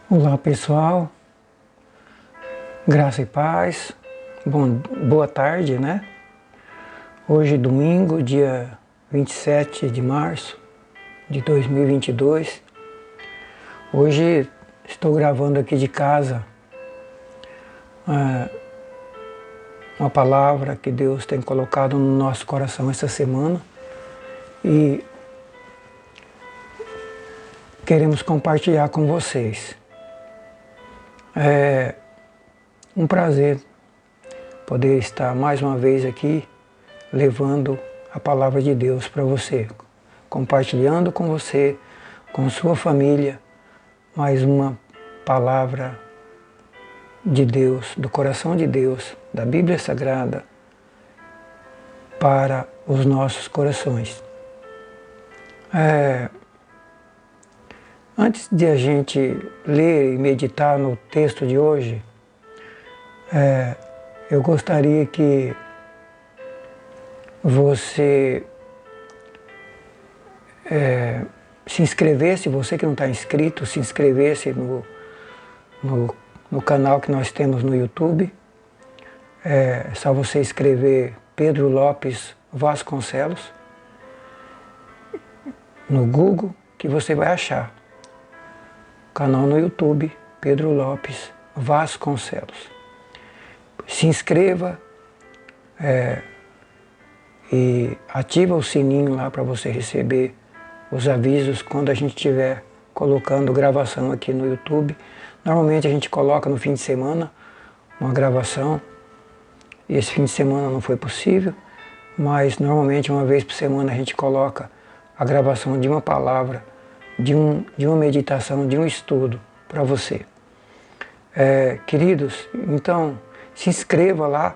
Olá pessoal, graça e paz, boa tarde, né? Hoje domingo, dia 27 de março de 2022. Hoje estou gravando aqui de casa uma palavra que Deus tem colocado no nosso coração essa semana e queremos compartilhar com vocês. É um prazer poder estar mais uma vez aqui levando a palavra de Deus para você, compartilhando com você, com sua família, mais uma palavra de Deus, do coração de Deus, da Bíblia Sagrada, para os nossos corações. Antes de a gente ler e meditar no texto de hoje, eu gostaria que você se inscrevesse, você que não está inscrito, se inscrevesse no canal que nós temos no YouTube. É só você escrever Pedro Lopes Vasconcelos no Google que você vai achar. Canal no YouTube, Pedro Lopes Vasconcelos. Se inscreva e ativa o sininho lá para você receber os avisos quando a gente estiver colocando gravação aqui no YouTube. Normalmente a gente coloca no fim de semana uma gravação, e esse fim de semana não foi possível, mas normalmente uma vez por semana a gente coloca a gravação de uma palavra, de uma meditação, de um estudo para você. Queridos, então se inscreva lá.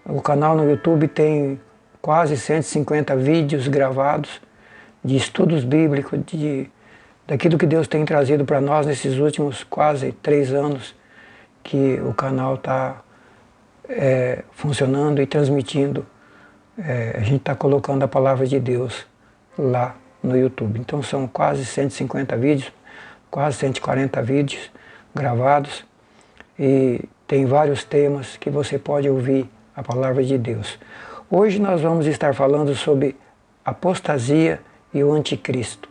O canal no YouTube tem quase 150 vídeos gravados de estudos bíblicos, daquilo que Deus tem trazido para nós nesses últimos quase 3 anos que o canal está funcionando e transmitindo. A gente está colocando a palavra de Deus lá no YouTube. Então são quase 150 vídeos, quase 140 vídeos gravados, e tem vários temas que você pode ouvir a palavra de Deus. Hoje nós vamos estar falando sobre apostasia e o anticristo,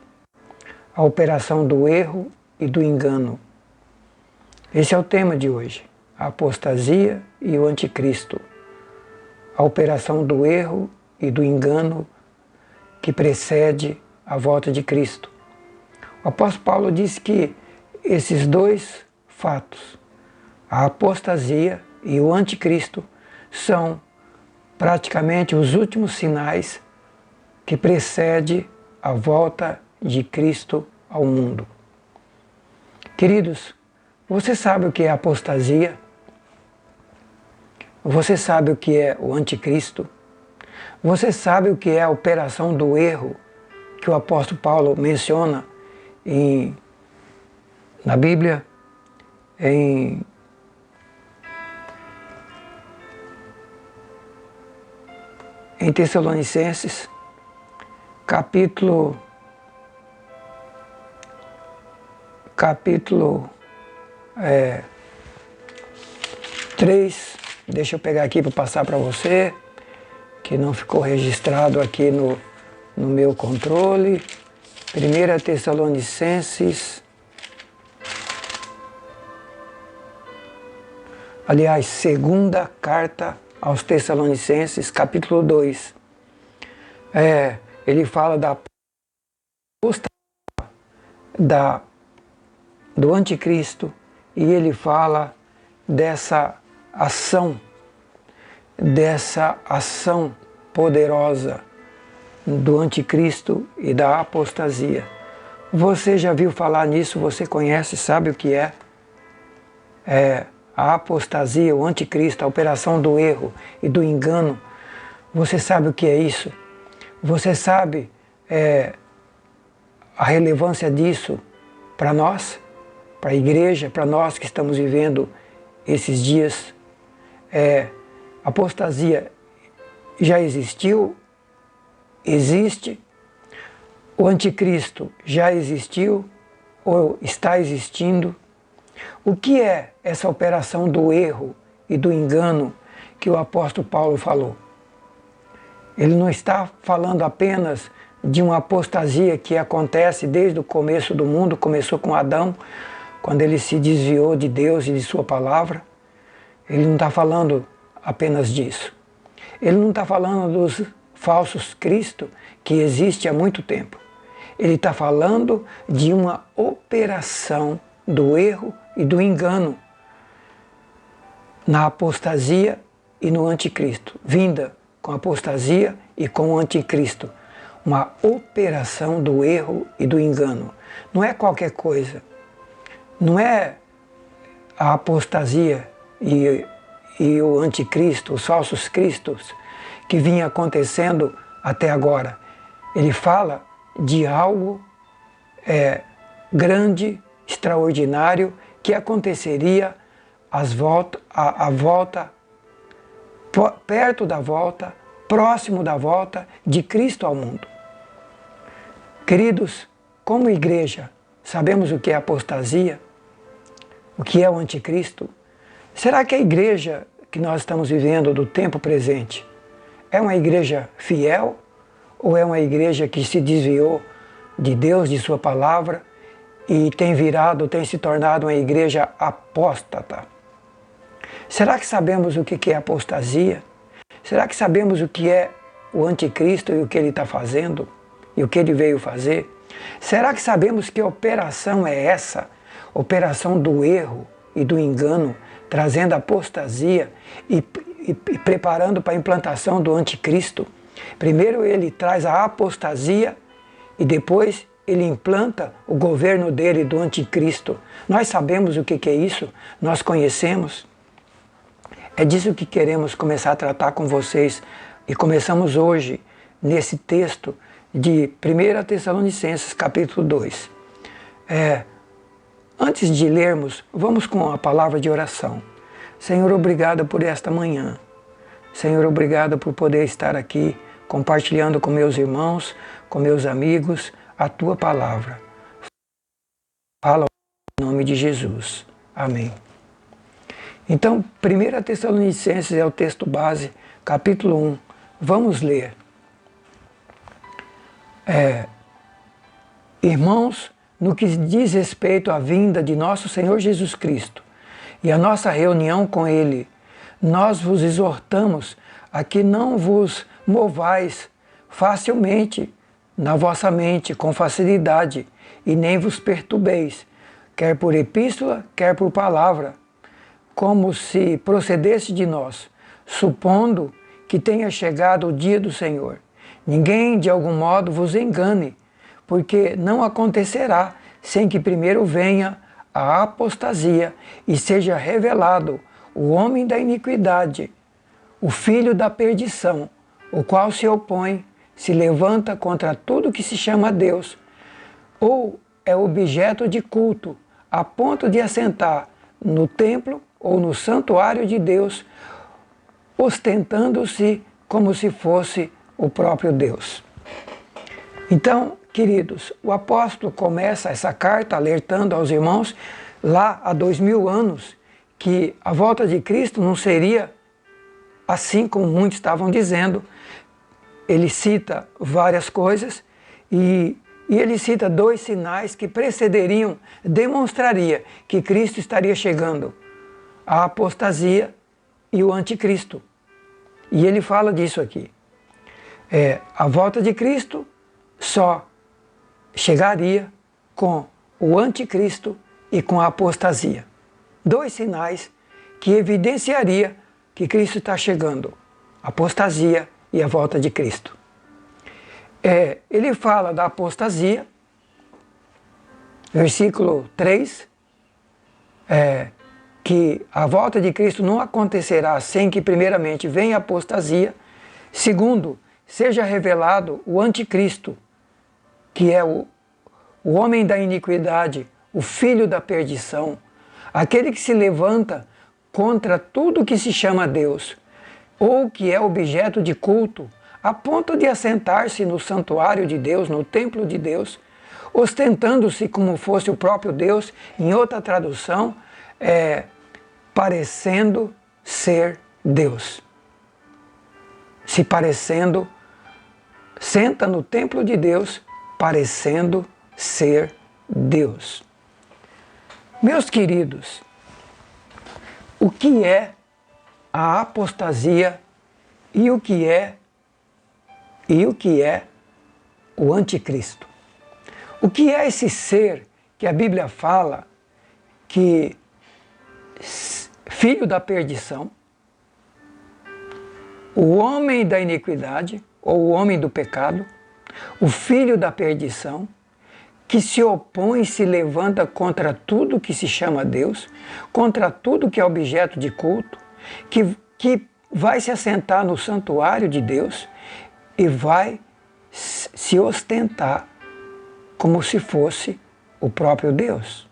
a operação do erro e do engano. Esse é o tema de hoje, a apostasia e o anticristo, a operação do erro e do engano que precede a volta de Cristo. O apóstolo Paulo diz que esses dois fatos, a apostasia e o anticristo, são praticamente os últimos sinais que precede a volta de Cristo ao mundo. Queridos, você sabe o que é apostasia? Você sabe o que é o anticristo? Você sabe o que é a operação do erro que o apóstolo Paulo menciona na Bíblia, em Tessalonicenses, capítulo 3, deixa eu pegar aqui para passar para você, que não ficou registrado aqui no meu controle. 1 Tessalonicenses, aliás, segunda carta aos Tessalonicenses, capítulo 2. Ele fala do anticristo, e ele fala dessa ação poderosa do anticristo e da apostasia. Você já viu falar nisso? Você conhece, sabe o que é? A apostasia, o anticristo, a operação do erro e do engano. Você sabe o que é isso? Você sabe a relevância disso para nós, para a igreja, para nós que estamos vivendo esses dias? Apostasia já existiu, existe. O anticristo já existiu ou está existindo. O que é essa operação do erro e do engano que o apóstolo Paulo falou? Ele não está falando apenas de uma apostasia que acontece desde o começo do mundo, começou com Adão, quando ele se desviou de Deus e de sua palavra. Ele não está falando apenas disso. Ele não está falando dos falsos Cristo que existe há muito tempo. Ele está falando de uma operação do erro e do engano na apostasia e no anticristo, vinda com a apostasia e com o anticristo. Uma operação do erro e do engano. Não é qualquer coisa. Não é a apostasia e o anticristo, os falsos cristos, que vinha acontecendo até agora. Ele fala de algo grande, extraordinário, que aconteceria perto da volta, próximo da volta de Cristo ao mundo. Queridos, como igreja, sabemos o que é apostasia? O que é o anticristo? Será que a igreja que nós estamos vivendo do tempo presente é uma igreja fiel ou é uma igreja que se desviou de Deus, de sua palavra e tem se tornado uma igreja apóstata? Será que sabemos o que é apostasia? Será que sabemos o que é o anticristo e o que ele está fazendo e o que ele veio fazer? Será que sabemos que operação é essa? Operação do erro e do engano, trazendo apostasia e preparando para a implantação do anticristo. Primeiro ele traz a apostasia e depois ele implanta o governo dele do anticristo. Nós sabemos o que é isso, nós conhecemos. É disso que queremos começar a tratar com vocês e começamos hoje nesse texto de 1 Tessalonicenses capítulo 2. Antes de lermos, vamos com a palavra de oração. Senhor, obrigado por esta manhã. Senhor, obrigado por poder estar aqui compartilhando com meus irmãos, com meus amigos, a Tua palavra. Fala em nome de Jesus. Amém. Então, 1 Tessalonicenses é o texto base, capítulo 1. Vamos ler. Irmãos, no que diz respeito à vinda de nosso Senhor Jesus Cristo e a nossa reunião com Ele, nós vos exortamos a que não vos movais facilmente na vossa mente, com facilidade, e nem vos perturbeis, quer por epístola, quer por palavra, como se procedesse de nós, supondo que tenha chegado o dia do Senhor. Ninguém de algum modo vos engane, porque não acontecerá sem que primeiro venha a apostasia e seja revelado o homem da iniquidade, o filho da perdição, o qual se opõe, se levanta contra tudo que se chama Deus, ou é objeto de culto, a ponto de assentar no templo ou no santuário de Deus, ostentando-se como se fosse o próprio Deus. Então, queridos, o apóstolo começa essa carta alertando aos irmãos lá há 2000 anos que a volta de Cristo não seria assim como muitos estavam dizendo. Ele cita várias coisas e ele cita 2 sinais que precederiam, demonstraria que Cristo estaria chegando: a apostasia e o anticristo. E ele fala disso aqui. A volta de Cristo só chegaria com o anticristo e com a apostasia. 2 sinais que evidenciaria que Cristo está chegando: a apostasia e a volta de Cristo. Ele fala da apostasia, versículo 3, que a volta de Cristo não acontecerá sem que primeiramente venha a apostasia. Segundo, seja revelado o anticristo, que é o homem da iniquidade, o filho da perdição, aquele que se levanta contra tudo que se chama Deus, ou que é objeto de culto, a ponto de assentar-se no santuário de Deus, no templo de Deus, ostentando-se como fosse o próprio Deus, em outra tradução, parecendo ser Deus. Se parecendo, senta no templo de Deus, parecendo ser Deus. Meus queridos, o que é a apostasia e o que é o anticristo? O que é esse ser que a Bíblia fala que filho da perdição, o homem da iniquidade ou o homem do pecado, o filho da perdição, que se opõe e se levanta contra tudo que se chama Deus, contra tudo que é objeto de culto, que vai se assentar no santuário de Deus e vai se ostentar como se fosse o próprio Deus.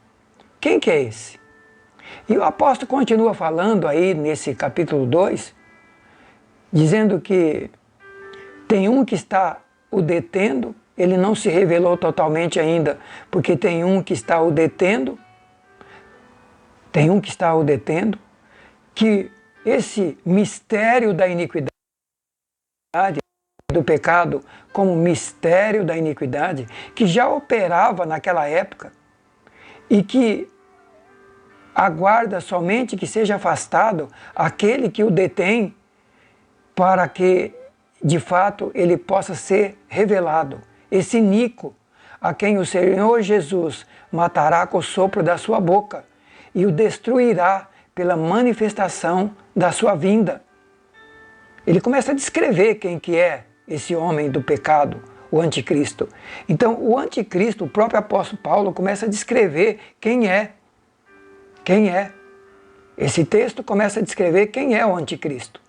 Quem que é esse? E o apóstolo continua falando aí nesse capítulo 2, dizendo que tem um que está o detendo. Ele não se revelou totalmente ainda, porque tem um que está o detendo, que esse mistério da iniquidade, do pecado, como mistério da iniquidade, que já operava naquela época e que aguarda somente que seja afastado aquele que o detém, para que, de fato, ele possa ser revelado. Esse iníquo, a quem o Senhor Jesus matará com o sopro da sua boca e o destruirá pela manifestação da sua vinda. Ele começa a descrever quem que é esse homem do pecado, o anticristo. Então, o anticristo, o próprio apóstolo Paulo começa a descrever quem é. Quem é? Esse texto começa a descrever quem é o anticristo.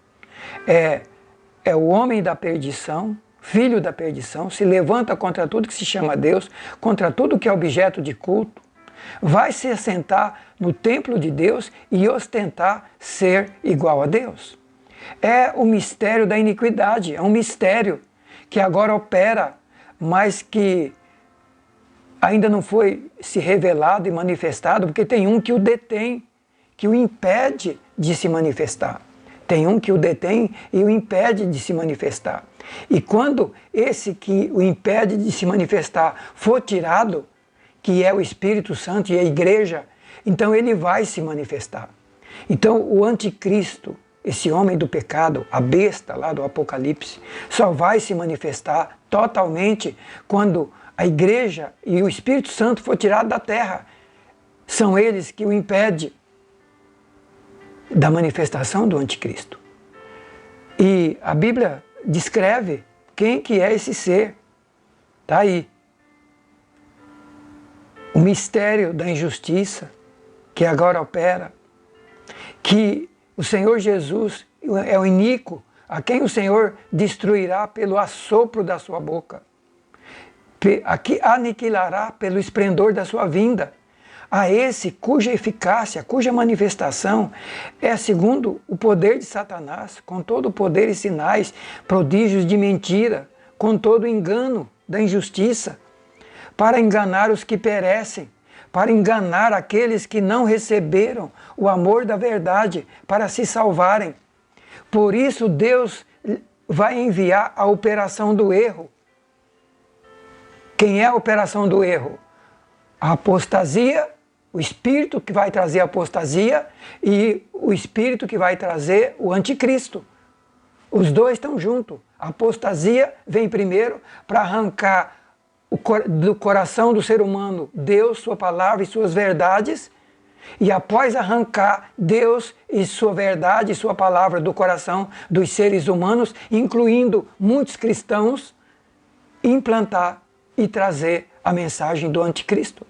É o homem da perdição, filho da perdição, se levanta contra tudo que se chama Deus, contra tudo que é objeto de culto, vai se assentar no templo de Deus e ostentar ser igual a Deus. É o mistério da iniquidade, é um mistério que agora opera, mas que ainda não foi se revelado e manifestado, porque tem um que o detém, que o impede de se manifestar. Tem um que o detém e o impede de se manifestar. E quando esse que o impede de se manifestar for tirado, que é o Espírito Santo e a igreja, então ele vai se manifestar. Então o anticristo, esse homem do pecado, a besta lá do Apocalipse, só vai se manifestar totalmente quando a igreja e o Espírito Santo for tirado da terra. São eles que o impedem da manifestação do anticristo. E a Bíblia descreve quem que é esse ser. Está aí. O mistério da injustiça que agora opera, que o Senhor Jesus é o iníquo, a quem o Senhor destruirá pelo assopro da sua boca, a que aniquilará pelo esplendor da sua vinda. A esse cuja eficácia, cuja manifestação é segundo o poder de Satanás, com todo o poder e sinais, prodígios de mentira, com todo o engano da injustiça, para enganar os que perecem, para enganar aqueles que não receberam o amor da verdade, para se salvarem. Por isso Deus vai enviar a operação do erro. Quem é a operação do erro? A apostasia, o espírito que vai trazer a apostasia e o espírito que vai trazer o anticristo. Os dois estão juntos. A apostasia vem primeiro para arrancar do coração do ser humano Deus, sua palavra e suas verdades, e após arrancar Deus e sua verdade e sua palavra do coração dos seres humanos, incluindo muitos cristãos, implantar e trazer a mensagem do anticristo.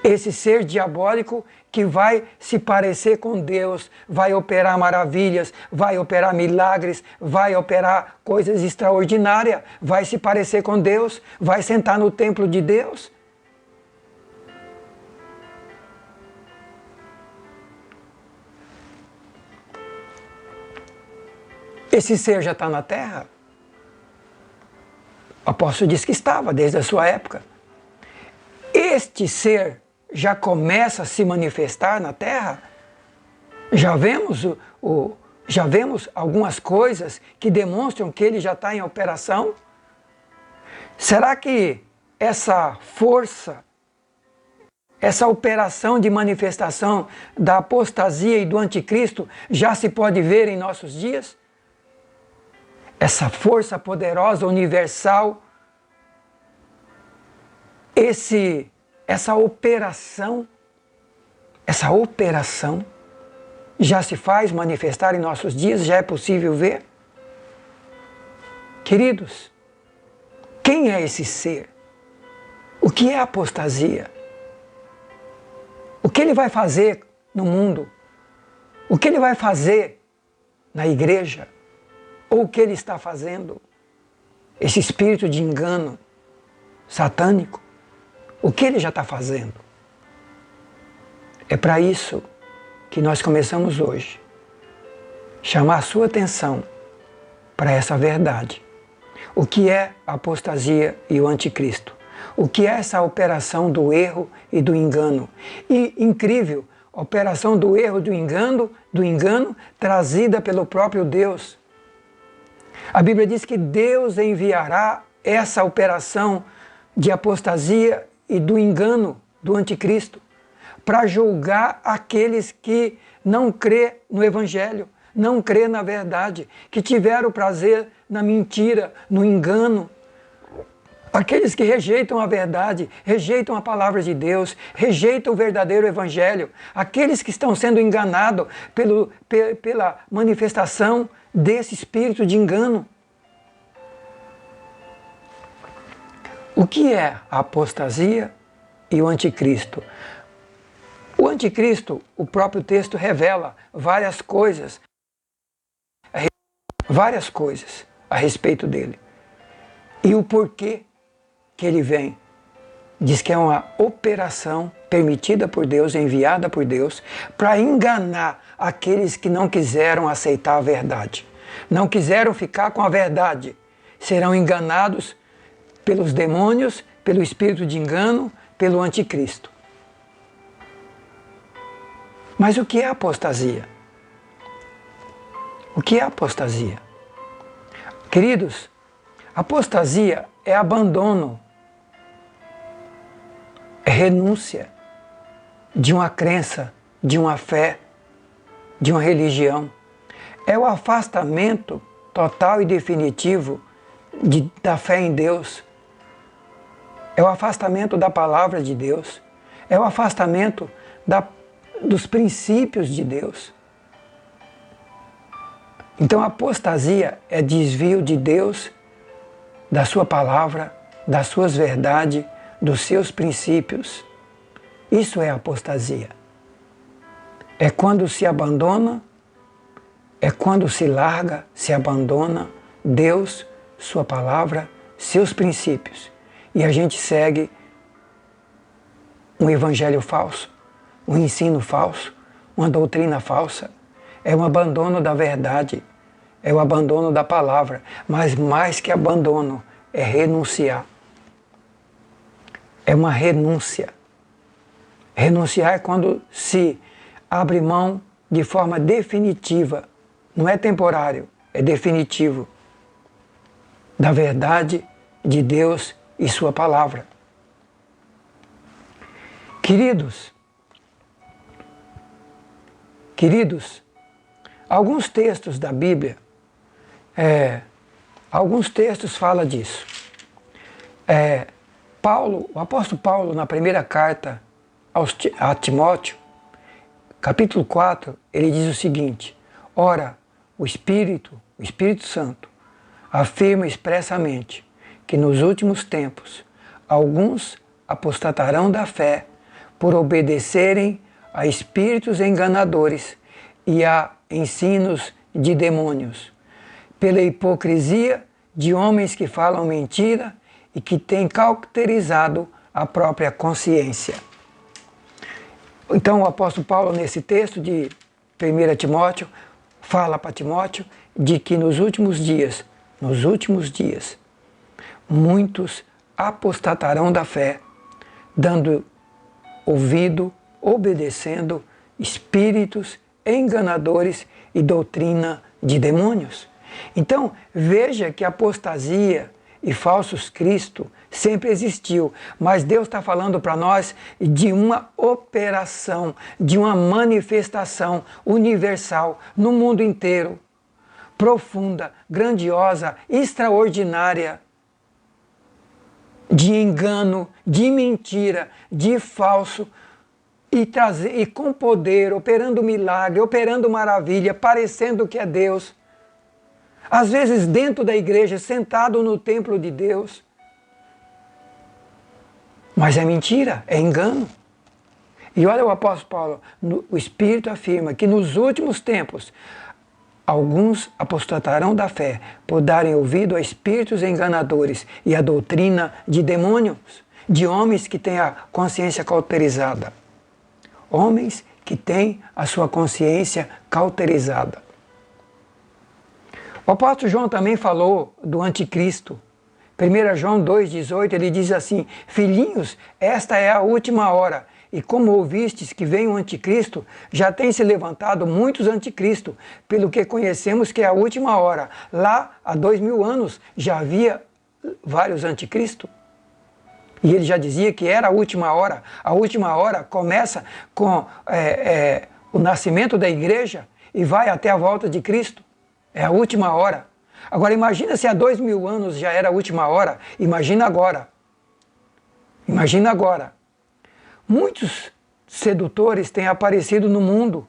Esse ser diabólico que vai se parecer com Deus, vai operar maravilhas, vai operar milagres, vai operar coisas extraordinárias, vai se parecer com Deus, vai sentar no templo de Deus. Esse ser já está na terra? O apóstolo diz que estava desde a sua época. este ser já começa a se manifestar na Terra? Já vemos algumas coisas que demonstram que ele já está em operação? Será que essa força, essa operação de manifestação da apostasia e do anticristo já se pode ver em nossos dias? Essa força poderosa, universal, essa operação já se faz manifestar em nossos dias, já é possível ver? Queridos, quem é esse ser? O que é apostasia? O que ele vai fazer no mundo? O que ele vai fazer na igreja? Ou o que ele está fazendo? Esse espírito de engano satânico, o que ele já está fazendo? É para isso que nós começamos hoje. Chamar a sua atenção para essa verdade. O que é a apostasia e o anticristo? O que é essa operação do erro e do engano? E, incrível, operação do erro e do engano trazida pelo próprio Deus. A Bíblia diz que Deus enviará essa operação de apostasia e do engano do anticristo para julgar aqueles que não crê no Evangelho, não crê na verdade, que tiveram prazer na mentira, no engano. Aqueles que rejeitam a verdade, rejeitam a palavra de Deus, rejeitam o verdadeiro Evangelho, aqueles que estão sendo enganados pela manifestação desse espírito de engano. O que é a apostasia e o anticristo? O anticristo, o próprio texto revela várias coisas a respeito dele. E o porquê que ele vem. Diz que é uma operação permitida por Deus, enviada por Deus, para enganar aqueles que não quiseram aceitar a verdade. Não quiseram ficar com a verdade. Serão enganados pelos demônios, pelo espírito de engano, pelo anticristo. Mas o que é apostasia? O que é apostasia? Queridos, apostasia é abandono, é renúncia de uma crença, de uma fé, de uma religião. É o afastamento total e definitivo da fé em Deus. É o afastamento da palavra de Deus. É o afastamento dos princípios de Deus. Então a apostasia é desvio de Deus, da sua palavra, das suas verdades, dos seus princípios. Isso é apostasia. É quando se abandona, é quando se larga, se abandona Deus, sua palavra, seus princípios. E a gente segue um evangelho falso, um ensino falso, uma doutrina falsa. É um abandono da verdade, é o abandono da palavra. Mas mais que abandono, é renunciar. É uma renúncia. Renunciar é quando se abre mão de forma definitiva. Não é temporário, é definitivo. Da verdade de Deus e sua palavra. Queridos, alguns textos da Bíblia, alguns textos falam disso. O apóstolo Paulo, na primeira carta a Timóteo, capítulo 4, ele diz o seguinte: ora, o Espírito Santo, afirma expressamente que nos últimos tempos alguns apostatarão da fé por obedecerem a espíritos enganadores e a ensinos de demônios, pela hipocrisia de homens que falam mentira e que têm cauterizado a própria consciência. Então o apóstolo Paulo, nesse texto de 1 Timóteo, fala para Timóteo de que nos últimos dias, muitos apostatarão da fé, dando ouvido, obedecendo espíritos enganadores e doutrina de demônios. Então, veja que apostasia e falsos Cristo sempre existiu, mas Deus está falando para nós de uma operação, de uma manifestação universal no mundo inteiro, profunda, grandiosa, extraordinária, de engano, de mentira, de falso, e com poder, operando milagre, operando maravilha, parecendo que é Deus. Às vezes dentro da igreja, sentado no templo de Deus. Mas é mentira, é engano. E olha o apóstolo Paulo, o Espírito afirma que nos últimos tempos, alguns apostatarão da fé por darem ouvido a espíritos enganadores e a doutrina de demônios, de homens que têm a consciência cauterizada. Homens que têm a sua consciência cauterizada. O apóstolo João também falou do anticristo. 1 João 2,18, ele diz assim: filhinhos, esta é a última hora, e como ouvistes que vem o anticristo, já tem se levantado muitos anticristos, pelo que conhecemos que é a última hora. Lá, há 2000 anos, já havia vários anticristos. E ele já dizia que era a última hora. A última hora começa com o nascimento da igreja e vai até a volta de Cristo. É a última hora. Agora imagina se há 2000 anos já era a última hora. Imagina agora. Imagina agora. Muitos sedutores têm aparecido no mundo,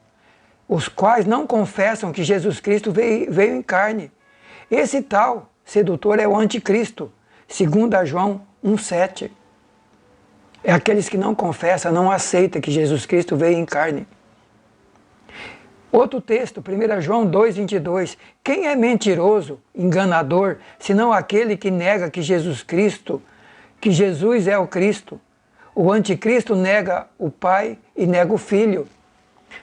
os quais não confessam que Jesus Cristo veio em carne. Esse tal sedutor é o anticristo, segundo João 1,7. É aqueles que não confessam, não aceitam que Jesus Cristo veio em carne. Outro texto, 1 João 2,22. Quem é mentiroso, enganador, senão aquele que nega que Jesus é o Cristo? O anticristo nega o Pai e nega o Filho.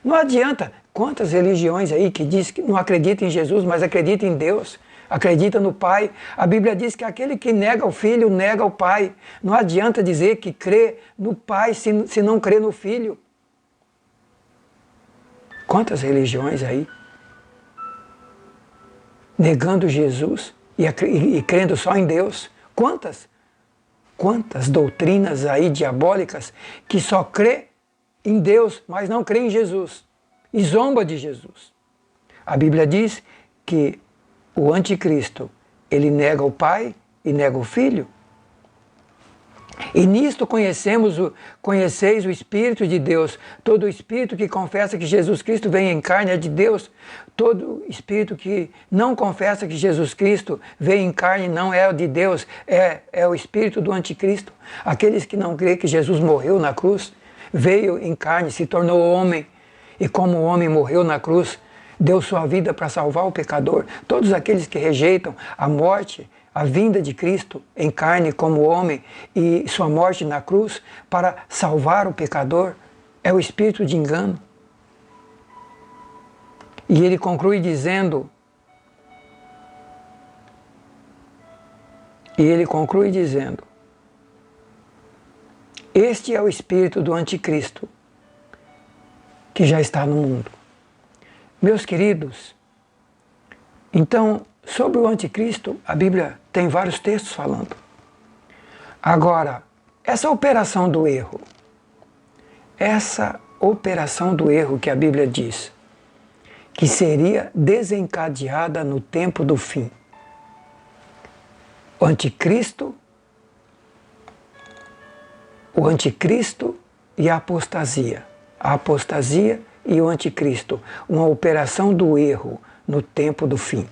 Não adianta. Quantas religiões aí que diz que não acreditam em Jesus, mas acreditam em Deus, acredita no Pai. A Bíblia diz que aquele que nega o Filho, nega o Pai. Não adianta dizer que crê no Pai se não crê no Filho. Quantas religiões aí? Negando Jesus e crendo só em Deus. Quantas? Quantas doutrinas aí diabólicas que só crê em Deus, mas não crê em Jesus. E zomba de Jesus. A Bíblia diz que o anticristo, ele nega o Pai e nega o Filho. E nisto conheceis o Espírito de Deus. Todo espírito que confessa que Jesus Cristo vem em carne é de Deus. Todo espírito que não confessa que Jesus Cristo veio em carne não é de Deus, é o espírito do anticristo. Aqueles que não creem que Jesus morreu na cruz, veio em carne, se tornou homem, e como o homem morreu na cruz, deu sua vida para salvar o pecador. Todos aqueles que rejeitam a morte, a vinda de Cristo em carne como homem e sua morte na cruz para salvar o pecador, é o espírito de engano. E ele conclui dizendo, este é o espírito do anticristo que já está no mundo. Meus queridos, então, sobre o anticristo, a Bíblia tem vários textos falando. Agora, essa operação do erro que a Bíblia diz, que seria desencadeada no tempo do fim. O anticristo e a apostasia. A apostasia e o anticristo. Uma operação do erro no tempo do fim.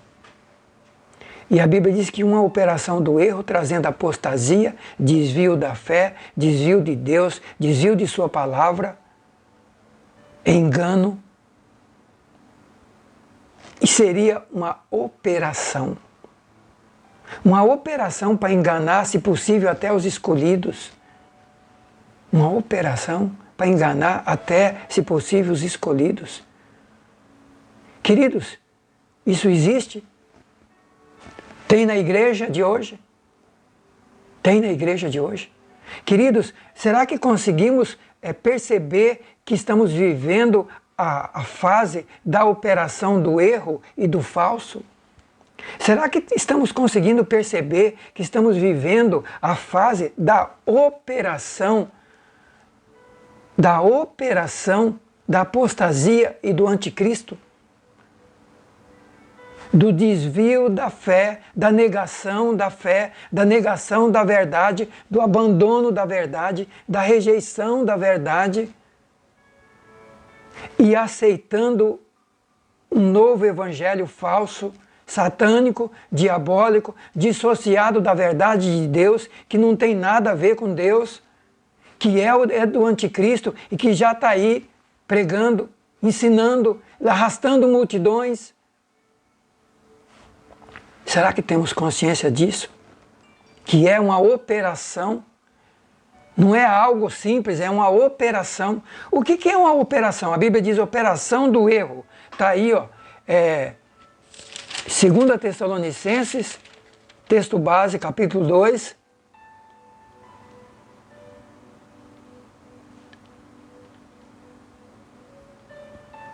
E a Bíblia diz que uma operação do erro trazendo apostasia, desvio da fé, desvio de Deus, desvio de sua palavra, engano. E seria uma operação. Uma operação para enganar, se possível, até os escolhidos. Uma operação para enganar até, se possível, os escolhidos. Queridos, isso existe? Tem na igreja de hoje? Tem na igreja de hoje? Queridos, será que conseguimos perceber que estamos vivendo a fase da operação do erro e do falso? Será que estamos conseguindo perceber que estamos vivendo a fase da operação da apostasia e do anticristo? Do desvio da fé, da negação da verdade, do abandono da verdade, da rejeição da verdade e aceitando um novo evangelho falso, satânico, diabólico, dissociado da verdade de Deus, que não tem nada a ver com Deus, que é do anticristo e que já está aí pregando, ensinando, arrastando multidões. Será que temos consciência disso? Que é uma operação, não é algo simples, é uma operação. O que é uma operação? A Bíblia diz operação do erro. Está aí, ó, 2 Tessalonicenses, texto base, capítulo 2.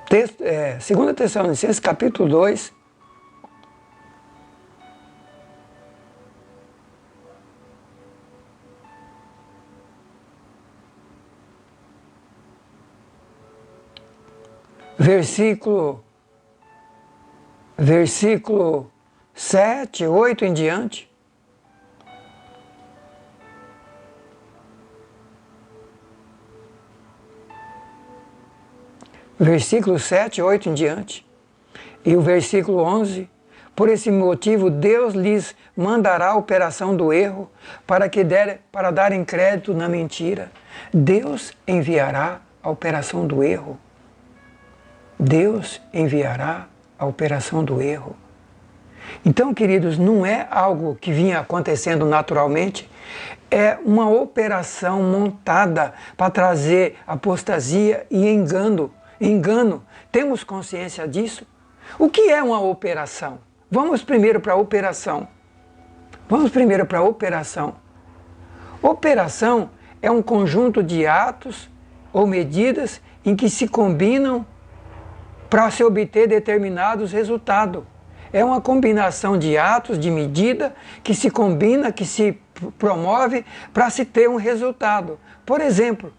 Texto, 2 Tessalonicenses, capítulo 2. Versículo 7, 8 em diante. Versículo 7, 8 em diante. E o versículo 11. Por esse motivo, Deus lhes mandará a operação do erro para darem crédito na mentira. Deus enviará a operação do erro. Deus enviará a operação do erro. Então, queridos, não é algo que vinha acontecendo naturalmente, é uma operação montada para trazer apostasia e engano. Temos consciência disso? O que é uma operação? Vamos primeiro para a operação. Operação é um conjunto de atos ou medidas em que se combinam para se obter determinados resultados. É uma combinação de atos, de medida, que se combina, que se promove para se ter um resultado. Por exemplo,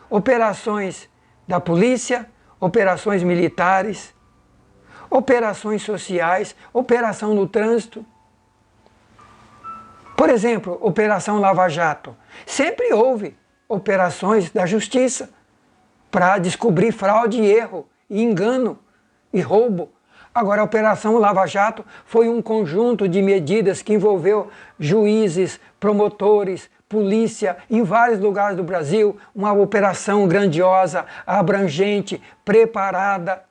operações da polícia, operações militares, operações sociais, operação no trânsito. Por exemplo, Operação Lava Jato. Sempre houve operações da justiça para descobrir fraude e erro, e engano e roubo. Agora, a Operação Lava Jato foi um conjunto de medidas que envolveu juízes, promotores, polícia em vários lugares do Brasil, uma operação grandiosa, abrangente, preparada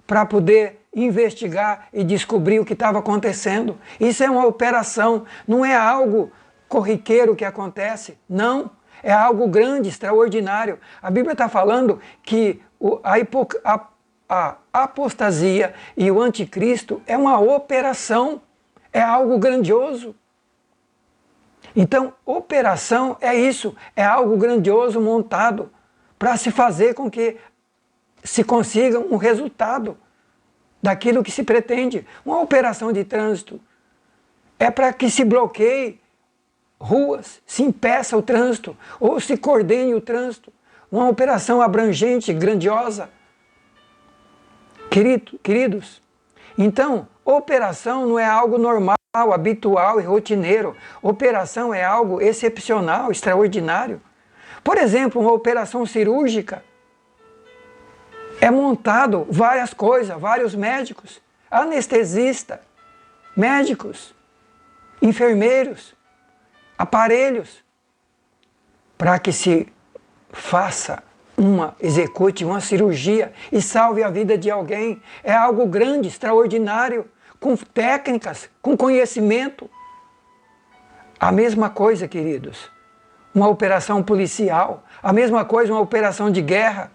para poder investigar e descobrir o que estava acontecendo. Isso é uma operação, não é algo corriqueiro que acontece, não. É algo grande, extraordinário. A Bíblia está falando que a apostasia e o anticristo é uma operação, é algo grandioso. Então, operação é isso, é algo grandioso montado para se fazer com que se consiga um resultado daquilo que se pretende. Uma operação de trânsito é para que se bloqueie ruas, se impeça o trânsito ou se coordene o trânsito. Uma operação abrangente, grandiosa. Queridos, então, operação não é algo normal, habitual e rotineiro. Operação é algo excepcional, extraordinário. Por exemplo, uma operação cirúrgica é montado várias coisas, vários médicos, anestesista, médicos, enfermeiros, aparelhos, para que se execute uma cirurgia e salve a vida de alguém. É algo grande, extraordinário, com técnicas, com conhecimento. A mesma coisa, queridos, uma operação policial, a mesma coisa uma operação de guerra.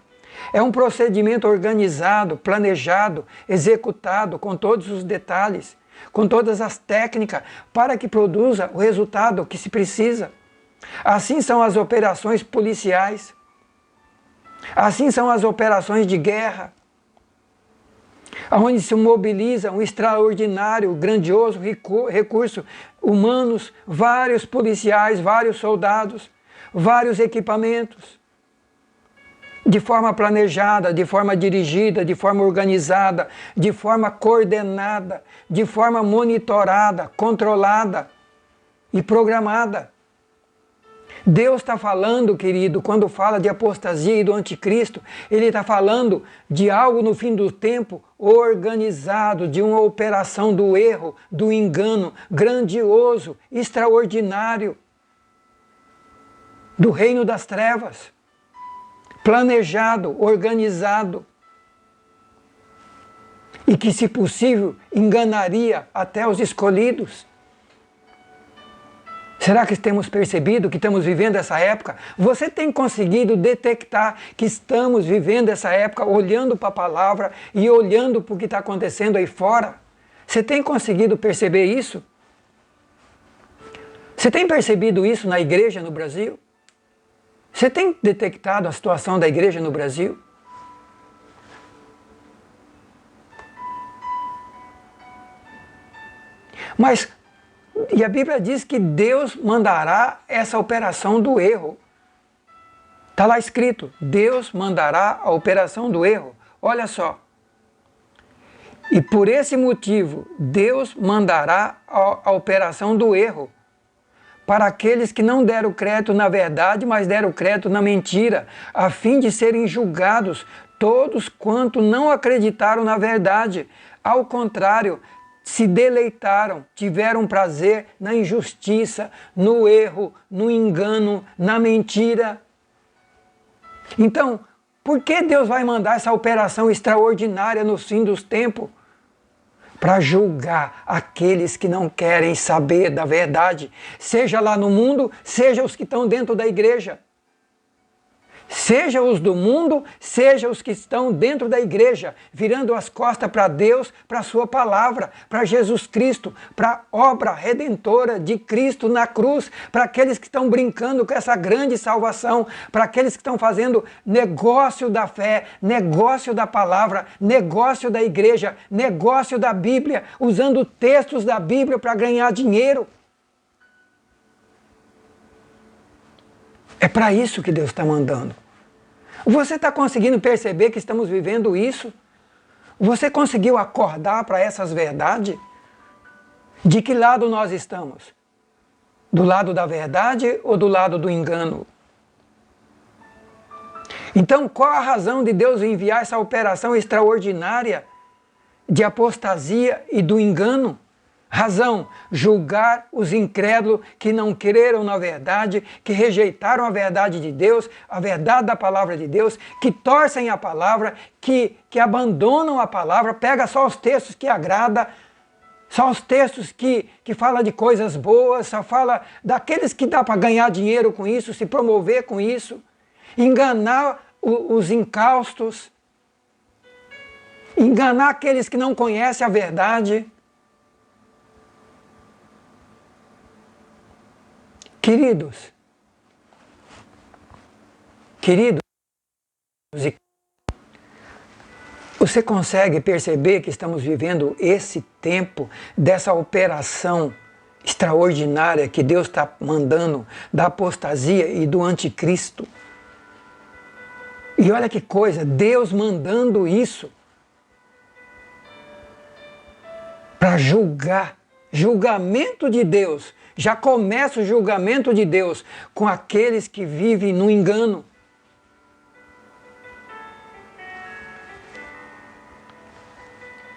É um procedimento organizado, planejado, executado com todos os detalhes, com todas as técnicas, para que produza o resultado que se precisa. Assim são as operações policiais. Assim são as operações de guerra, onde se mobiliza um extraordinário, grandioso recurso humanos, vários policiais, vários soldados, vários equipamentos, de forma planejada, de forma dirigida, de forma organizada, de forma coordenada, de forma monitorada, controlada e programada. Deus está falando, querido, quando fala de apostasia e do anticristo, Ele está falando de algo no fim do tempo organizado, de uma operação do erro, do engano, grandioso, extraordinário, do reino das trevas, planejado, organizado, e que, se possível, enganaria até os escolhidos. Será que temos percebido que estamos vivendo essa época? Você tem conseguido detectar que estamos vivendo essa época olhando para a palavra e olhando para o que está acontecendo aí fora? Você tem conseguido perceber isso? Você tem percebido isso na igreja no Brasil? Você tem detectado a situação da igreja no Brasil? Mas e a Bíblia diz que Deus mandará essa operação do erro. Está lá escrito, Deus mandará a operação do erro. Olha só. E por esse motivo, Deus mandará a operação do erro para aqueles que não deram crédito na verdade, mas deram crédito na mentira, a fim de serem julgados todos quanto não acreditaram na verdade. Ao contrário, se deleitaram, tiveram prazer na injustiça, no erro, no engano, na mentira. Então, por que Deus vai mandar essa operação extraordinária no fim dos tempos? Para julgar aqueles que não querem saber da verdade, seja lá no mundo, seja os que estão dentro da igreja. Seja os do mundo, seja os que estão dentro da igreja, virando as costas para Deus, para a sua palavra, para Jesus Cristo, para a obra redentora de Cristo na cruz, para aqueles que estão brincando com essa grande salvação, para aqueles que estão fazendo negócio da fé, negócio da palavra, negócio da igreja, negócio da Bíblia, usando textos da Bíblia para ganhar dinheiro. É para isso que Deus está mandando. Você está conseguindo perceber que estamos vivendo isso? Você conseguiu acordar para essas verdades? De que lado nós estamos? Do lado da verdade ou do lado do engano? Então, qual a razão de Deus enviar essa operação extraordinária de apostasia e do engano? Razão, julgar os incrédulos que não creram na verdade, que rejeitaram a verdade de Deus, a verdade da palavra de Deus, que torcem a palavra, que abandonam a palavra, pega só os textos que agrada, só os textos que falam de coisas boas, só fala daqueles que dá para ganhar dinheiro com isso, se promover com isso, enganar os incaustos, enganar aqueles que não conhecem a verdade. Queridos, você consegue perceber que estamos vivendo esse tempo dessa operação extraordinária que Deus está mandando da apostasia e do anticristo? E olha que coisa, Deus mandando isso para julgar, julgamento de Deus. Já começa o julgamento de Deus com aqueles que vivem no engano.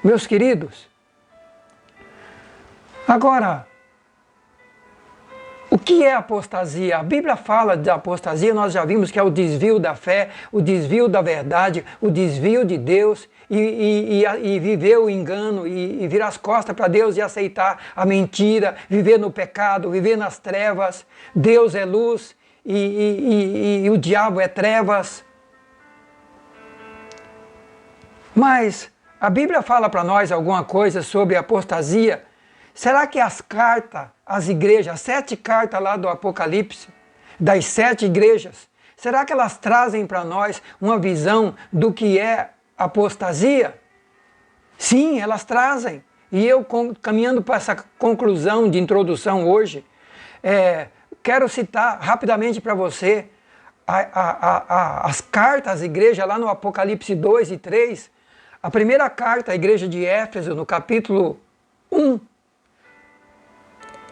Meus queridos, agora, o que é apostasia? A Bíblia fala de apostasia, nós já vimos que é o desvio da fé, o desvio da verdade, o desvio de Deus e viver o engano e virar as costas para Deus e aceitar a mentira, viver no pecado, viver nas trevas. Deus é luz e o diabo é trevas. Mas a Bíblia fala para nós alguma coisa sobre apostasia? Será que as cartas, as igrejas, as 7 cartas lá do Apocalipse, das 7 igrejas, será que elas trazem para nós uma visão do que é apostasia? Sim, elas trazem. E eu, caminhando para essa conclusão de introdução hoje, quero citar rapidamente para você as cartas às igrejas lá no Apocalipse 2 e 3. A primeira carta à igreja de Éfeso, no capítulo 1,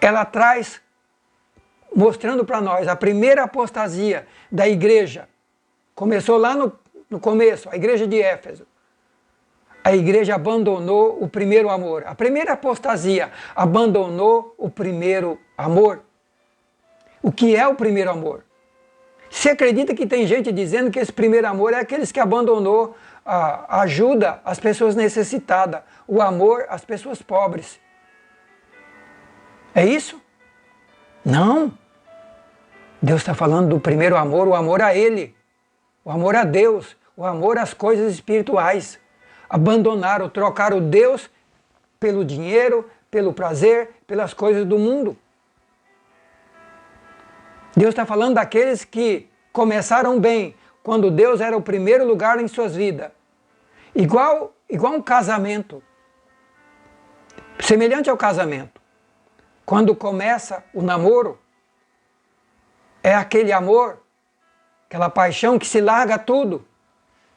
ela traz, mostrando para nós, a primeira apostasia da igreja. Começou lá no começo, a igreja de Éfeso. A igreja abandonou o primeiro amor. A primeira apostasia abandonou o primeiro amor. O que é o primeiro amor? Você acredita que tem gente dizendo que esse primeiro amor é aqueles que abandonou a ajuda às pessoas necessitadas, o amor às pessoas pobres? É isso? Não. Deus está falando do primeiro amor, o amor a Ele, o amor a Deus, o amor às coisas espirituais. Abandonaram, trocaram Deus pelo dinheiro, pelo prazer, pelas coisas do mundo. Deus está falando daqueles que começaram bem, quando Deus era o primeiro lugar em suas vidas. Igual um casamento, semelhante ao casamento. Quando começa o namoro, é aquele amor, aquela paixão que se larga tudo,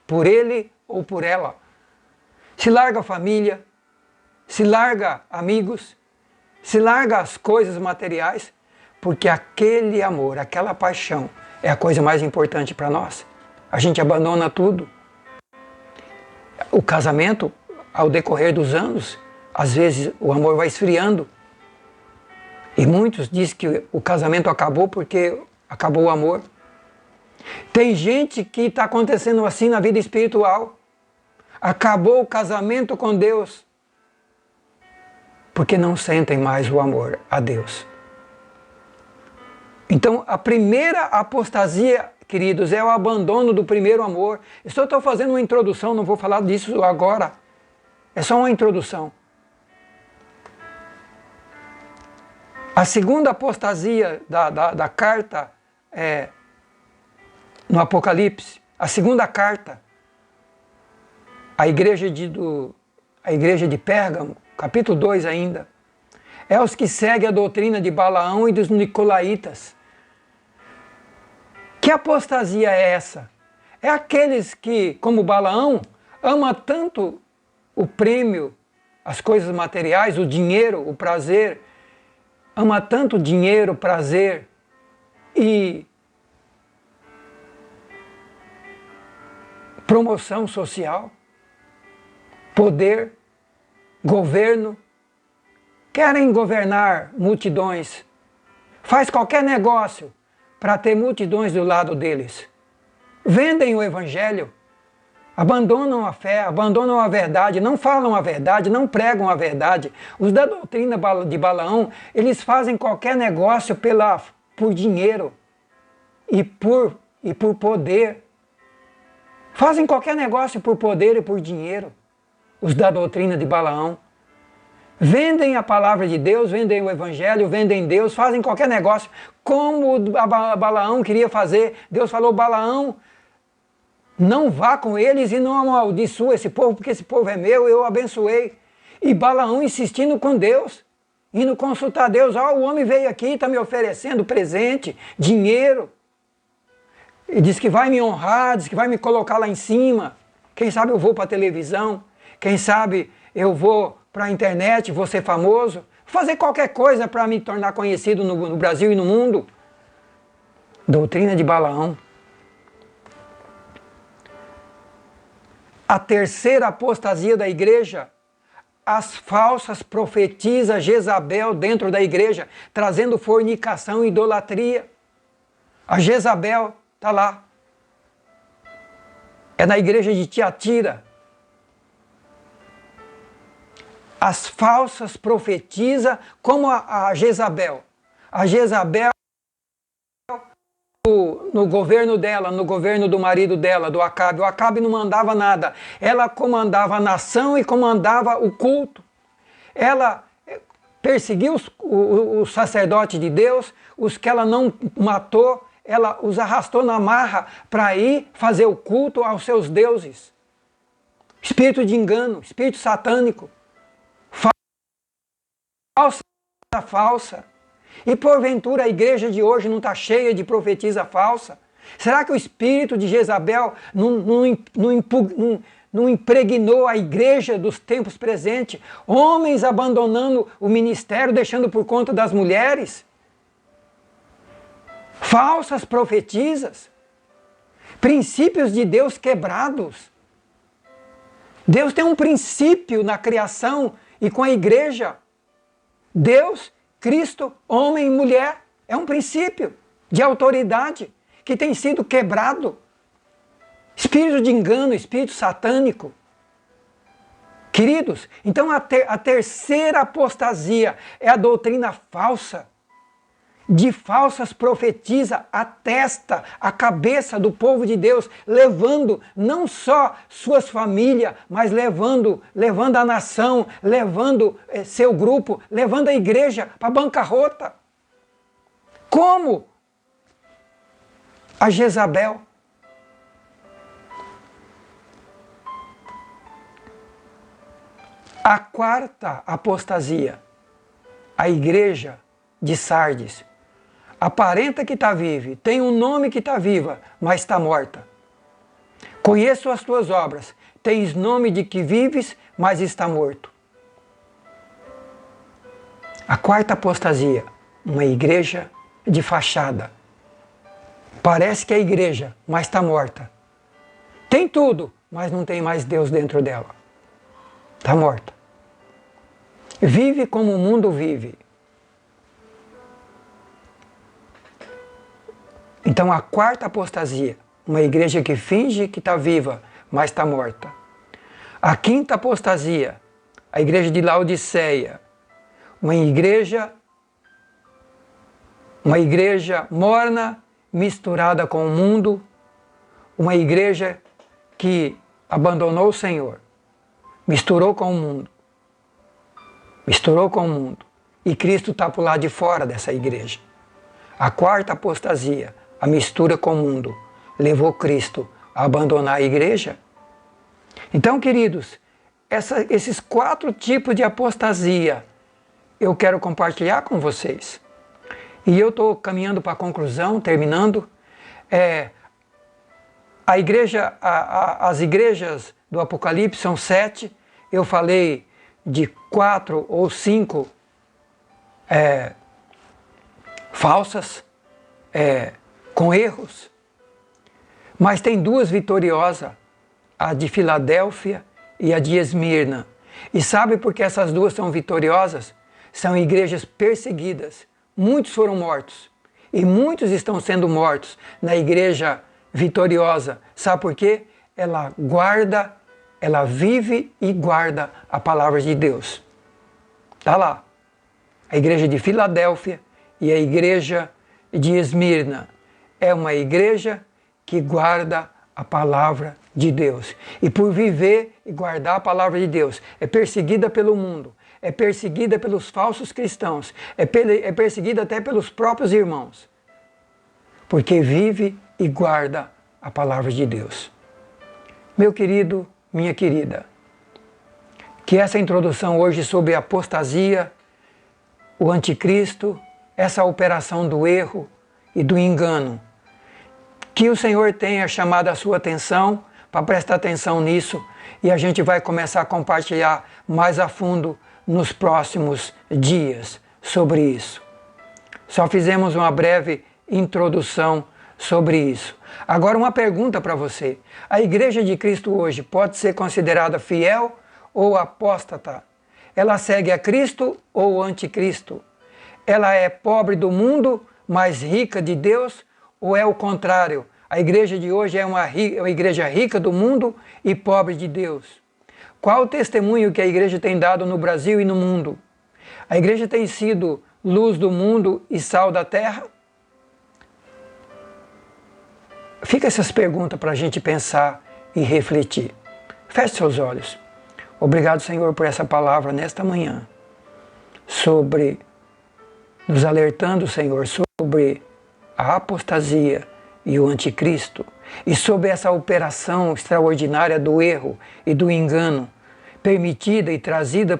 por ele ou por ela. Se larga a família, se larga amigos, se larga as coisas materiais, porque aquele amor, aquela paixão é a coisa mais importante para nós. A gente abandona tudo. O casamento, ao decorrer dos anos, às vezes o amor vai esfriando. E muitos dizem que o casamento acabou porque acabou o amor. Tem gente que está acontecendo assim na vida espiritual. Acabou o casamento com Deus, porque não sentem mais o amor a Deus. Então, a primeira apostasia, queridos, é o abandono do primeiro amor. Eu só estou fazendo uma introdução, não vou falar disso agora. É só uma introdução. A segunda apostasia da carta no Apocalipse, a segunda carta, a igreja de Pérgamo, capítulo 2 ainda, é os que seguem a doutrina de Balaão e dos Nicolaítas. Que apostasia é essa? É aqueles que, como Balaão, ama tanto o prêmio, as coisas materiais, o dinheiro, o prazer, ama tanto o dinheiro, prazer e promoção social, poder, governo, querem governar multidões, faz qualquer negócio para ter multidões do lado deles. Vendem o evangelho, abandonam a fé, abandonam a verdade, não falam a verdade, não pregam a verdade. Os da doutrina de Balaão, eles fazem qualquer negócio por dinheiro e por poder. Fazem qualquer negócio por poder e por dinheiro. Os da doutrina de Balaão. Vendem a palavra de Deus, vendem o evangelho, vendem Deus, fazem qualquer negócio, como Balaão queria fazer. Deus falou: Balaão, não vá com eles e não amaldiçoa esse povo, porque esse povo é meu, eu abençoei. E Balaão insistindo com Deus, indo consultar Deus: o homem veio aqui, está me oferecendo presente, dinheiro, e diz que vai me honrar, diz que vai me colocar lá em cima. Quem sabe eu vou para a televisão, quem sabe eu vou para a internet, vou ser famoso, fazer qualquer coisa para me tornar conhecido no Brasil e no mundo. Doutrina de Balaão. A terceira apostasia da igreja, as falsas profetisas Jezabel dentro da igreja, trazendo fornicação e idolatria. A Jezabel está lá. É na igreja de Tiatira. As falsas profetisas como a Jezabel. A Jezabel, no governo dela, no governo do marido dela, do Acabe. O Acabe não mandava nada. Ela comandava a nação e comandava o culto. Ela perseguiu os sacerdotes de Deus, os que ela não matou, ela os arrastou na marra para ir fazer o culto aos seus deuses. Espírito de engano, espírito satânico, falsa. E porventura a igreja de hoje não está cheia de profetisa falsa? Será que o espírito de Jezabel não impregnou a igreja dos tempos presentes? Homens abandonando o ministério, deixando por conta das mulheres? Falsas profetisas? Princípios de Deus quebrados? Deus tem um princípio na criação e com a igreja. Deus, Cristo, homem e mulher, é um princípio de autoridade que tem sido quebrado. Espírito de engano, espírito satânico. Queridos, então a terceira apostasia é a doutrina falsa. De falsas profetiza a testa, a cabeça do povo de Deus, levando não só suas famílias, mas levando a nação, levando seu grupo, levando a igreja para a bancarrota. Como a Jezabel. A quarta apostasia, a igreja de Sardes. Aparenta que está viva, tem um nome que está viva, mas está morta. Conheço as tuas obras, tens nome de que vives, mas está morto. A quarta apostasia, uma igreja de fachada. Parece que é igreja, mas está morta. Tem tudo, mas não tem mais Deus dentro dela. Está morta. Vive como o mundo vive. Então a quarta apostasia, uma igreja que finge que está viva, mas está morta. A quinta apostasia, a igreja de Laodiceia, uma igreja morna, misturada com o mundo, uma igreja que abandonou o Senhor, misturou com o mundo, e Cristo está por lá de fora dessa igreja. A quarta apostasia, a mistura com o mundo, levou Cristo a abandonar a igreja. Então, queridos, esses 4 tipos de apostasia eu quero compartilhar com vocês. E eu estou caminhando para a conclusão, terminando. As igrejas do Apocalipse são 7. Eu falei de 4 ou 5 falsas, com erros. Mas tem 2 vitoriosas, a de Filadélfia e a de Esmirna. E sabe por que essas 2 são vitoriosas? São igrejas perseguidas. Muitos foram mortos. E muitos estão sendo mortos na igreja vitoriosa. Sabe por quê? Ela vive e guarda a palavra de Deus. Está lá. A igreja de Filadélfia e a igreja de Esmirna. É uma igreja que guarda a palavra de Deus. E por viver e guardar a palavra de Deus, é perseguida pelo mundo, é perseguida pelos falsos cristãos, é perseguida até pelos próprios irmãos. Porque vive e guarda a palavra de Deus. Meu querido, minha querida, que essa introdução hoje sobre a apostasia, o anticristo, essa operação do erro e do engano, que o Senhor tenha chamado a sua atenção para prestar atenção nisso e a gente vai começar a compartilhar mais a fundo nos próximos dias sobre isso. Só fizemos uma breve introdução sobre isso. Agora uma pergunta para você. A igreja de Cristo hoje pode ser considerada fiel ou apóstata? Ela segue a Cristo ou o anticristo? Ela é pobre do mundo, mas rica de Deus? Ou é o contrário? A igreja de hoje é uma igreja rica do mundo e pobre de Deus. Qual o testemunho que a igreja tem dado no Brasil e no mundo? A igreja tem sido luz do mundo e sal da terra? Fica essas perguntas para a gente pensar e refletir. Feche seus olhos. Obrigado, Senhor, por essa palavra nesta manhã. Nos alertando, Senhor, sobre a apostasia e o anticristo, e sob essa operação extraordinária do erro e do engano, permitida e trazida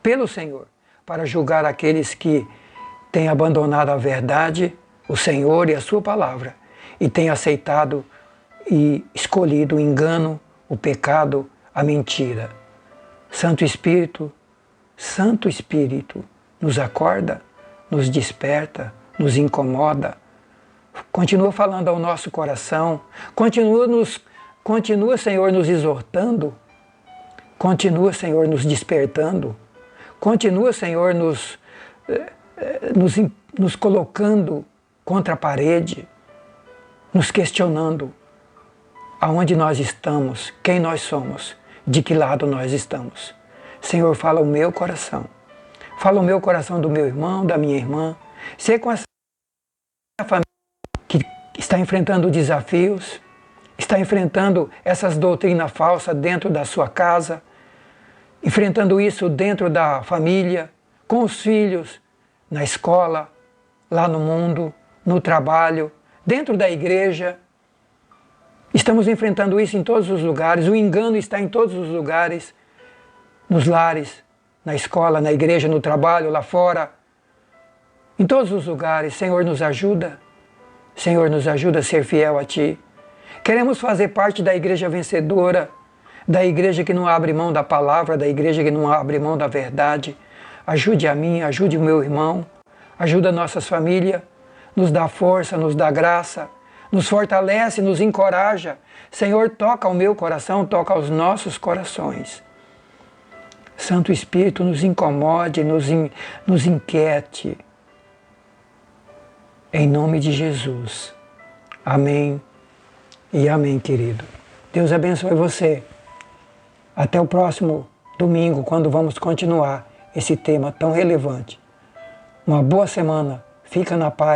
pelo Senhor, para julgar aqueles que têm abandonado a verdade, o Senhor e a sua palavra, e têm aceitado e escolhido o engano, o pecado, a mentira. Santo Espírito, nos acorda, nos desperta, nos incomoda, continua falando ao nosso coração, continua, Senhor, nos exortando, continua, Senhor, nos despertando, continua, Senhor, nos colocando contra a parede, nos questionando aonde nós estamos, quem nós somos, de que lado nós estamos. Senhor, fala o meu coração. Fala o meu coração do meu irmão, da minha irmã. Sei com essa família que está enfrentando desafios, está enfrentando essas doutrinas falsas dentro da sua casa, enfrentando isso dentro da família, com os filhos, na escola, lá no mundo, no trabalho, dentro da igreja. Estamos enfrentando isso em todos os lugares, o engano está em todos os lugares, nos lares, na escola, na igreja, no trabalho, lá fora, em todos os lugares. Senhor, nos ajuda. Senhor, nos ajuda a ser fiel a Ti. Queremos fazer parte da igreja vencedora, da igreja que não abre mão da palavra, da igreja que não abre mão da verdade. Ajude a mim, ajude o meu irmão, ajuda nossas famílias, nos dá força, nos dá graça, nos fortalece, nos encoraja. Senhor, toca o meu coração, toca os nossos corações. Santo Espírito, nos incomode, nos inquiete. Em nome de Jesus. Amém e amém, querido. Deus abençoe você. Até o próximo domingo, quando vamos continuar esse tema tão relevante. Uma boa semana. Fica na paz.